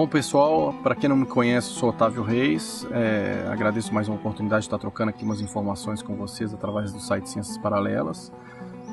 Bom, pessoal, para quem não me conhece, eu sou Otávio Reis. Agradeço mais uma oportunidade de estar trocando aqui umas informações com vocês através do site Ciências Paralelas.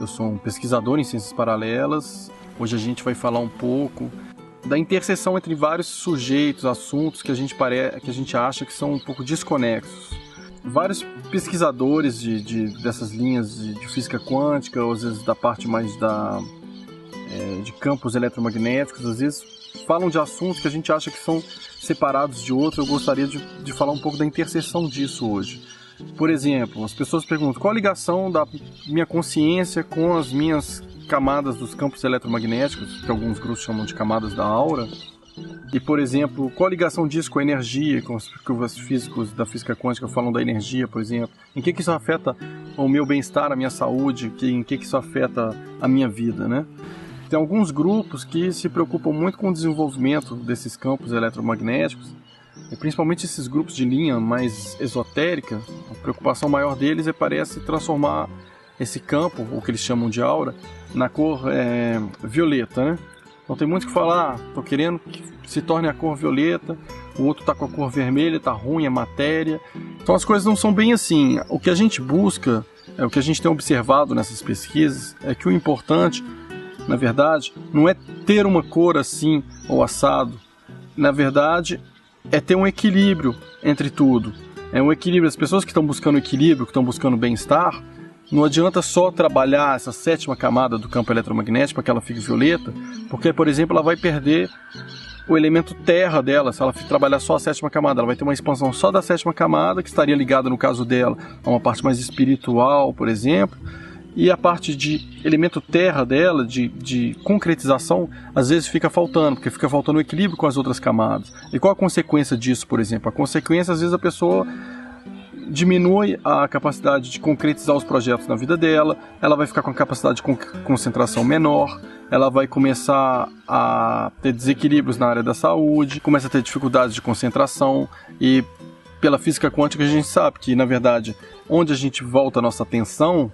Eu sou um pesquisador em Ciências Paralelas. Hoje a gente vai falar um pouco da interseção entre vários sujeitos, assuntos que a gente acha que são um pouco desconexos. Vários pesquisadores dessas linhas de física quântica, ou às vezes da parte mais de campos eletromagnéticos, às vezes falam de assuntos que a gente acha que são separados de outros. Eu gostaria de falar um pouco da interseção disso hoje. Por exemplo, as pessoas perguntam qual a ligação da minha consciência com as minhas camadas dos campos eletromagnéticos, que alguns grupos chamam de camadas da aura. E, por exemplo, qual a ligação disso com a energia, com os físicos da física quântica falam da energia, por exemplo. Em que isso afeta o meu bem-estar, a minha saúde, em que isso afeta a minha vida, né? Tem alguns grupos que se preocupam muito com o desenvolvimento desses campos eletromagnéticos, e principalmente esses grupos de linha mais esotérica. A preocupação maior deles parece transformar esse campo, o que eles chamam de aura, na cor violeta, né? Então tem muitos que falam, estou querendo que se torne a cor violeta, o outro está com a cor vermelha, está ruim a matéria. Então as coisas não são bem assim. O que a gente busca, o que a gente tem observado nessas pesquisas, é que o importante, na verdade, não é ter uma cor assim ou assado. Na verdade, é ter um equilíbrio entre tudo. É um equilíbrio. As pessoas que estão buscando equilíbrio, que estão buscando bem-estar, não adianta só trabalhar essa sétima camada do campo eletromagnético para que ela fique violeta, porque, por exemplo, ela vai perder o elemento terra dela. Se ela trabalhar só a sétima camada, ela vai ter uma expansão só da sétima camada, que estaria ligada, no caso dela, a uma parte mais espiritual, por exemplo. E a parte de elemento terra dela, de concretização, às vezes fica faltando, porque fica faltando o equilíbrio com as outras camadas. E qual a consequência disso, por exemplo? A consequência, às vezes, a pessoa diminui a capacidade de concretizar os projetos na vida dela, ela vai ficar com a capacidade de concentração menor, ela vai começar a ter desequilíbrios na área da saúde, começa a ter dificuldades de concentração. E pela física quântica a gente sabe que, na verdade, onde a gente volta a nossa atenção,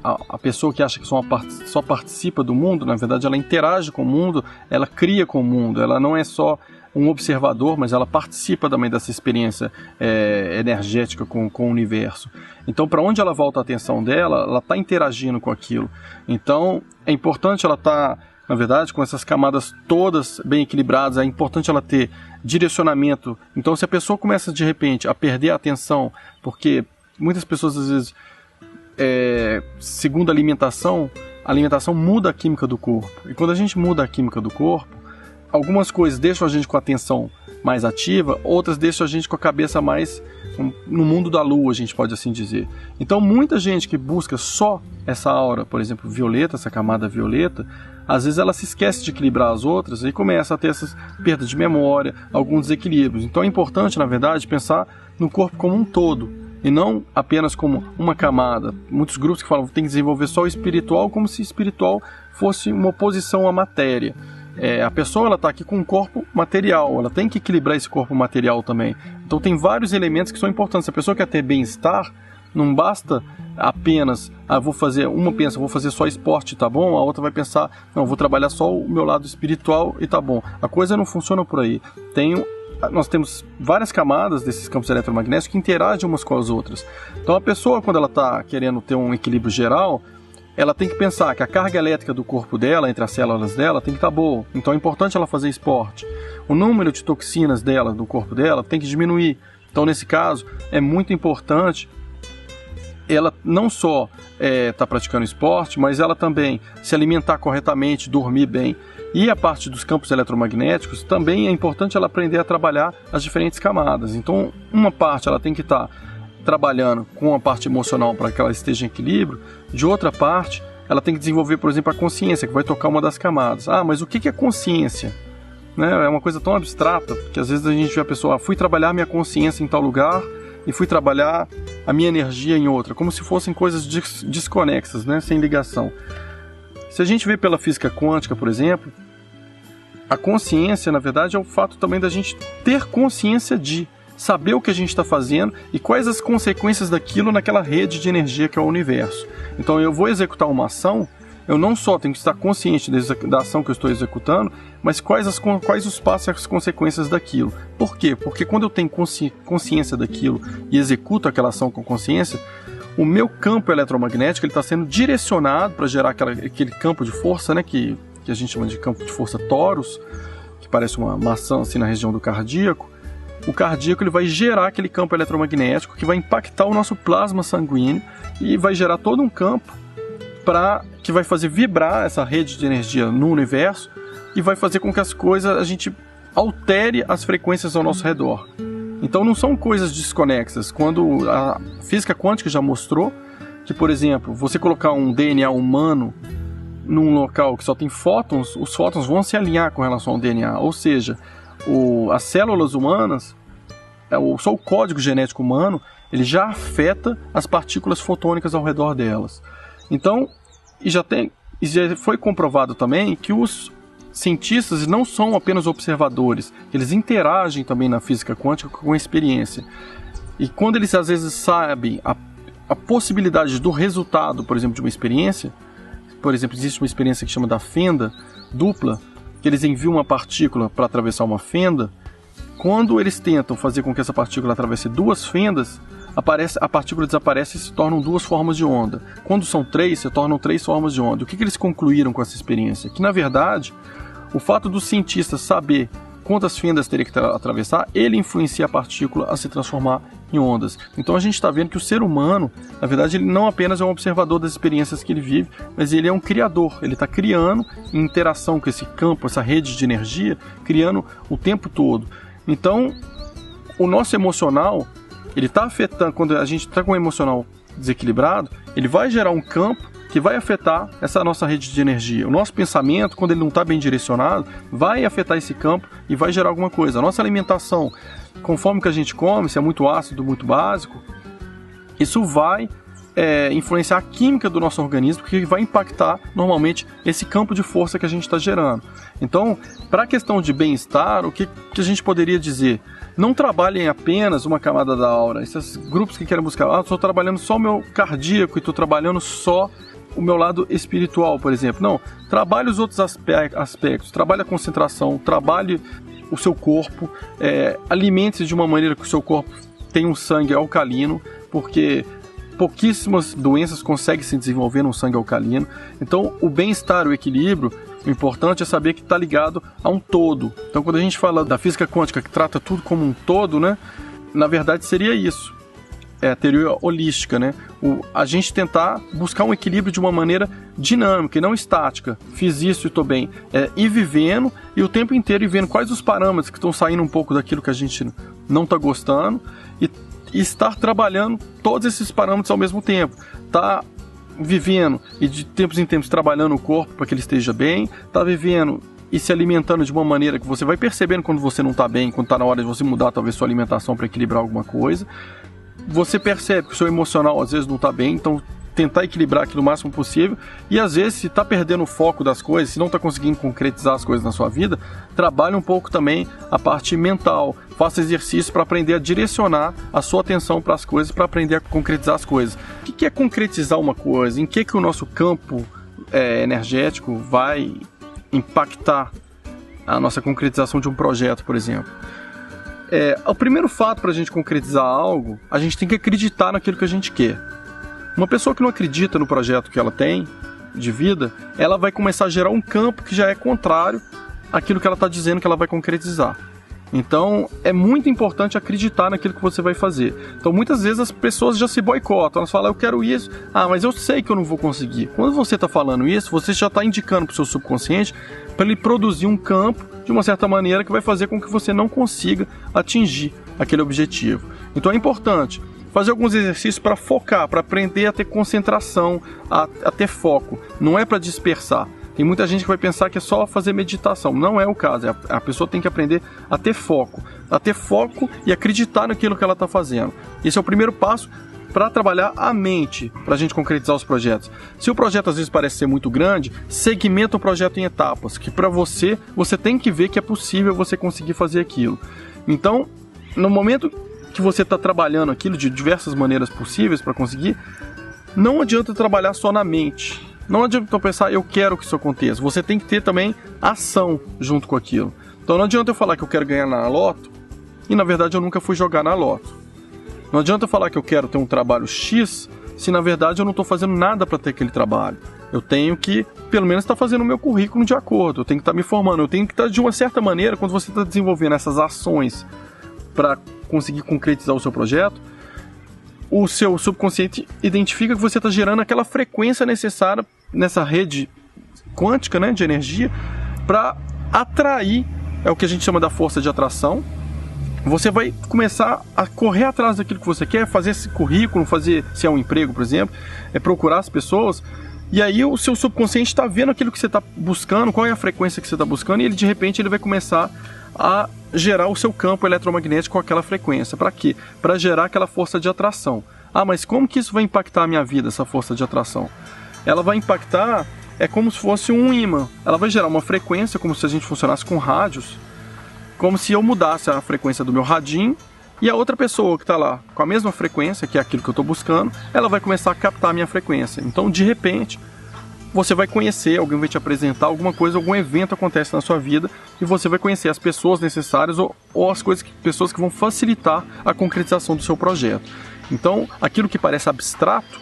a pessoa que acha que só participa do mundo, na verdade ela interage com o mundo, ela cria com o mundo, ela não é só um observador, mas ela participa também dessa experiência energética com o universo. Então, para onde ela volta a atenção dela, ela está interagindo com aquilo. Então, é importante ela estar, na verdade, com essas camadas todas bem equilibradas. É importante ela ter direcionamento. Então, se a pessoa começa, de repente, a perder a atenção, porque muitas pessoas, às vezes, segundo a alimentação muda a química do corpo. E quando a gente muda a química do corpo, algumas coisas deixam a gente com a atenção mais ativa, outras deixam a gente com a cabeça mais no mundo da lua, a gente pode assim dizer. Então, muita gente que busca só essa aura, por exemplo, violeta, essa camada violeta, às vezes ela se esquece de equilibrar as outras e começa a ter essas perdas de memória, alguns desequilíbrios. Então, é importante, na verdade, pensar no corpo como um todo, e não apenas como uma camada. Muitos grupos que falam que tem que desenvolver só o espiritual, como se espiritual fosse uma oposição à matéria. A pessoa está aqui com um corpo material, ela tem que equilibrar esse corpo material também. Então tem vários elementos que são importantes. Se a pessoa quer ter bem-estar, não basta apenas, vou fazer só esporte, tá bom? A outra vai pensar, não, vou trabalhar só o meu lado espiritual e tá bom. A coisa não funciona por aí. Nós temos várias camadas desses campos eletromagnéticos que interagem umas com as outras. Então a pessoa, quando ela está querendo ter um equilíbrio geral, ela tem que pensar que a carga elétrica do corpo dela, entre as células dela, tem que estar boa. Então é importante ela fazer esporte. O número de toxinas dela, do corpo dela, tem que diminuir. Então, nesse caso, é muito importante ela não só estar praticando esporte, mas ela também se alimentar corretamente, dormir bem. E a parte dos campos eletromagnéticos, também é importante ela aprender a trabalhar as diferentes camadas. Então, uma parte ela tem que estar trabalhando com a parte emocional para que ela esteja em equilíbrio. De outra parte, ela tem que desenvolver, por exemplo, a consciência, que vai tocar uma das camadas. Mas o que é consciência? Né? É uma coisa tão abstrata, que às vezes a gente vê a pessoa, fui trabalhar minha consciência em tal lugar e fui trabalhar a minha energia em outra, como se fossem coisas desconexas, né? Sem ligação. Se a gente vê pela física quântica, por exemplo, a consciência, na verdade, é o fato também da gente ter consciência de saber o que a gente está fazendo e quais as consequências daquilo naquela rede de energia que é o universo. Então eu vou executar uma ação eu não só tenho que estar consciente da ação que eu estou executando, mas quais os passos e as consequências daquilo. Por quê? Porque quando eu tenho consciência daquilo e executo aquela ação com consciência, o meu campo eletromagnético está sendo direcionado para gerar aquele campo de força, né, que a gente chama de campo de força torus, que parece uma maçã assim na região do cardíaco. O cardíaco ele vai gerar aquele campo eletromagnético que vai impactar o nosso plasma sanguíneo e vai gerar todo um campo que vai fazer vibrar essa rede de energia no universo e vai fazer com que a gente altere as frequências ao nosso redor. Então não são coisas desconexas. Quando a física quântica já mostrou que, por exemplo, você colocar um DNA humano num local que só tem fótons, os fótons vão se alinhar com relação ao DNA. Ou seja, as células humanas, só o código genético humano, ele já afeta as partículas fotônicas ao redor delas. Então, já foi comprovado também que os cientistas não são apenas observadores, eles interagem também na física quântica com a experiência. E quando eles às vezes sabem a possibilidade do resultado, por exemplo, de uma experiência, por exemplo, existe uma experiência que chama da fenda dupla, que eles enviam uma partícula para atravessar uma fenda. Quando eles tentam fazer com que essa partícula atravesse duas fendas, a partícula desaparece e se tornam duas formas de onda. Quando são três, se tornam três formas de onda. O que eles concluíram com essa experiência? Que, na verdade, o fato do cientista saber quantas fendas teria que atravessar, ele influencia a partícula a se transformar em ondas. Então a gente está vendo que o ser humano, na verdade, ele não apenas é um observador das experiências que ele vive, mas ele é um criador. Ele está criando em interação com esse campo, essa rede de energia, criando o tempo todo. Então, o nosso emocional, ele está afetando, quando a gente está com o emocional desequilibrado, ele vai gerar um campo que vai afetar essa nossa rede de energia. O nosso pensamento, quando ele não está bem direcionado, vai afetar esse campo e vai gerar alguma coisa. A nossa alimentação, conforme que a gente come, se é muito ácido, muito básico, isso vai influenciar a química do nosso organismo, que vai impactar normalmente esse campo de força que a gente está gerando. Então, para a questão de bem-estar, o que a gente poderia dizer? Não trabalhem apenas uma camada da aura. Esses grupos que querem buscar, estou trabalhando só o meu cardíaco e estou trabalhando só o meu lado espiritual, por exemplo. Não, trabalhe os outros aspectos, trabalhe a concentração, trabalhe o seu corpo, alimente-se de uma maneira que o seu corpo tenha um sangue alcalino, porque pouquíssimas doenças conseguem se desenvolver num sangue alcalino. Então, o bem-estar, o equilíbrio, o importante é saber que está ligado a um todo. Então, quando a gente fala da física quântica, que trata tudo como um todo, né, na verdade seria isso. É a teoria holística, né? A gente tentar buscar um equilíbrio de uma maneira dinâmica e não estática. Fiz isso e estou bem. Ir vivendo e o tempo inteiro ir vendo quais os parâmetros que estão saindo um pouco daquilo que a gente não está gostando e estar trabalhando todos esses parâmetros ao mesmo tempo. Tá vivendo e de tempos em tempos trabalhando o corpo para que ele esteja bem, tá vivendo e se alimentando de uma maneira que você vai percebendo quando você não está bem, quando está na hora de você mudar talvez sua alimentação para equilibrar alguma coisa. Você percebe que o seu emocional às vezes não está bem, então tentar equilibrar aquilo o máximo possível. E às vezes, se está perdendo o foco das coisas, se não está conseguindo concretizar as coisas na sua vida, trabalhe um pouco também a parte mental. Faça exercício para aprender a direcionar a sua atenção para as coisas, para aprender a concretizar as coisas. O que é concretizar uma coisa? Em que o nosso campo energético vai impactar a nossa concretização de um projeto, por exemplo? O primeiro fato para a gente concretizar algo, a gente tem que acreditar naquilo que a gente quer. Uma pessoa que não acredita no projeto que ela tem de vida, ela vai começar a gerar um campo que já é contrário àquilo que ela está dizendo que ela vai concretizar. Então, é muito importante acreditar naquilo que você vai fazer. Então, muitas vezes as pessoas já se boicotam. Elas falam, eu quero isso. Mas eu sei que eu não vou conseguir. Quando você está falando isso, você já está indicando para o seu subconsciente para ele produzir um campo, de uma certa maneira, que vai fazer com que você não consiga atingir aquele objetivo. Então, é importante fazer alguns exercícios para focar, para aprender a ter concentração, a ter foco. Não é para dispersar. Tem muita gente que vai pensar que é só fazer meditação. Não é o caso. A pessoa tem que aprender a ter foco. A ter foco e acreditar naquilo que ela está fazendo. Esse é o primeiro passo para trabalhar a mente, para a gente concretizar os projetos. Se o projeto às vezes parece ser muito grande, segmenta o projeto em etapas, que para você tem que ver que é possível você conseguir fazer aquilo. Então, no momento que você está trabalhando aquilo de diversas maneiras possíveis para conseguir, não adianta trabalhar só na mente. Não adianta eu pensar, eu quero que isso aconteça. Você tem que ter também ação junto com aquilo. Então não adianta eu falar que eu quero ganhar na loto e na verdade eu nunca fui jogar na loto. Não adianta eu falar que eu quero ter um trabalho X se na verdade eu não estou fazendo nada para ter aquele trabalho. Eu tenho que, pelo menos, estar fazendo o meu currículo de acordo. Eu tenho que estar me formando. Eu tenho que estar, de uma certa maneira, quando você está desenvolvendo essas ações para conseguir concretizar o seu projeto, o seu subconsciente identifica que você está gerando aquela frequência necessária nessa rede quântica, né, de energia para atrair, é o que a gente chama da força de atração. Você vai começar a correr atrás daquilo que você quer, fazer esse currículo, fazer, se é um emprego, por exemplo, procurar as pessoas, e aí o seu subconsciente está vendo aquilo que você está buscando, qual é a frequência que você está buscando, e ele de repente ele vai começar a gerar o seu campo eletromagnético com aquela frequência. Para quê? Para gerar aquela força de atração. Ah, mas como que isso vai impactar a minha vida, essa força de atração? Ela vai impactar, é como se fosse um ímã. Ela vai gerar uma frequência, como se a gente funcionasse com rádios, como se eu mudasse a frequência do meu radinho e a outra pessoa que está lá com a mesma frequência, que é aquilo que eu estou buscando, ela vai começar a captar a minha frequência. Então, de repente, você vai conhecer, alguém vai te apresentar alguma coisa, algum evento acontece na sua vida e você vai conhecer as pessoas necessárias ou as pessoas que vão facilitar a concretização do seu projeto. Então, aquilo que parece abstrato,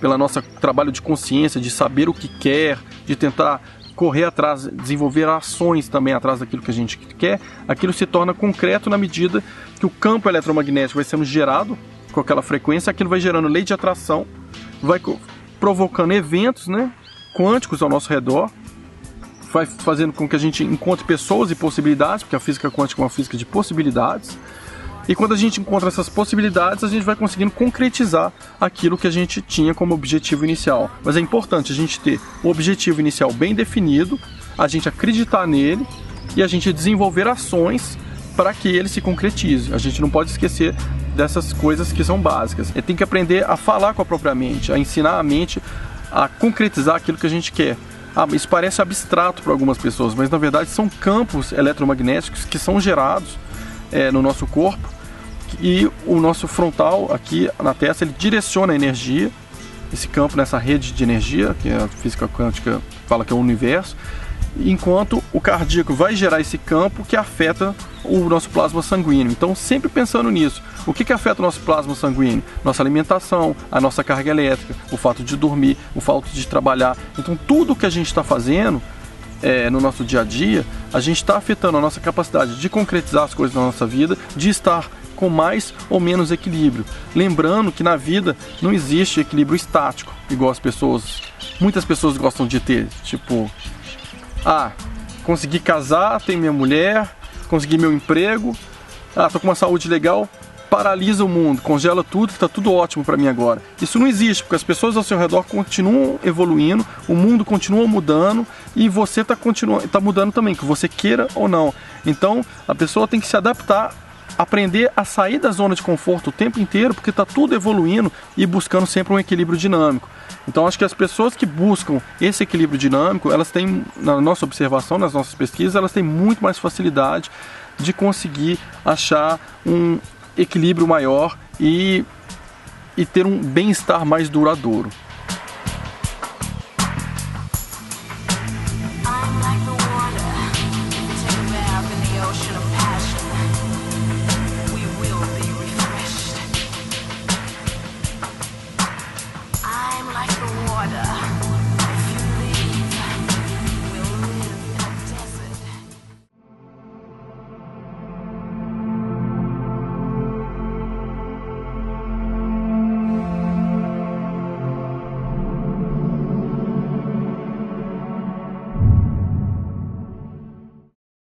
pelo nosso trabalho de consciência, de saber o que quer, de tentar correr atrás, desenvolver ações também atrás daquilo que a gente quer, aquilo se torna concreto na medida que o campo eletromagnético vai sendo gerado com aquela frequência, aquilo vai gerando lei de atração, vai provocando eventos, né, quânticos ao nosso redor, vai fazendo com que a gente encontre pessoas e possibilidades, porque a física quântica é uma física de possibilidades, e quando a gente encontra essas possibilidades, a gente vai conseguindo concretizar aquilo que a gente tinha como objetivo inicial. Mas é importante a gente ter o objetivo inicial bem definido, a gente acreditar nele e a gente desenvolver ações para que ele se concretize. A gente não pode esquecer dessas coisas que são básicas. Tem que aprender a falar com a própria mente, a ensinar a mente a concretizar aquilo que a gente quer. Isso parece abstrato para algumas pessoas, mas na verdade são campos eletromagnéticos que são gerados no nosso corpo, e o nosso frontal aqui na testa, ele direciona a energia, esse campo nessa rede de energia, que a física quântica fala que é o universo, enquanto o cardíaco vai gerar esse campo que afeta o nosso plasma sanguíneo. Então, sempre pensando nisso, o que afeta o nosso plasma sanguíneo? Nossa alimentação, a nossa carga elétrica, o fato de dormir, o fato de trabalhar. Então, tudo que a gente está fazendo no nosso dia a dia, a gente está afetando a nossa capacidade de concretizar as coisas na nossa vida, de estar com mais ou menos equilíbrio. Lembrando que na vida não existe equilíbrio estático, igual muitas pessoas gostam de ter. Tipo, consegui casar, tenho minha mulher, consegui meu emprego, tô com uma saúde legal, paralisa o mundo, congela tudo, está tudo ótimo para mim agora. Isso não existe, porque as pessoas ao seu redor continuam evoluindo, o mundo continua mudando e você está mudando também, que você queira ou não. Então, a pessoa tem que se adaptar, aprender a sair da zona de conforto o tempo inteiro, porque está tudo evoluindo e buscando sempre um equilíbrio dinâmico. Então, acho que as pessoas que buscam esse equilíbrio dinâmico, elas têm, na nossa observação, nas nossas pesquisas, elas têm muito mais facilidade de conseguir achar um equilíbrio maior e ter um bem-estar mais duradouro.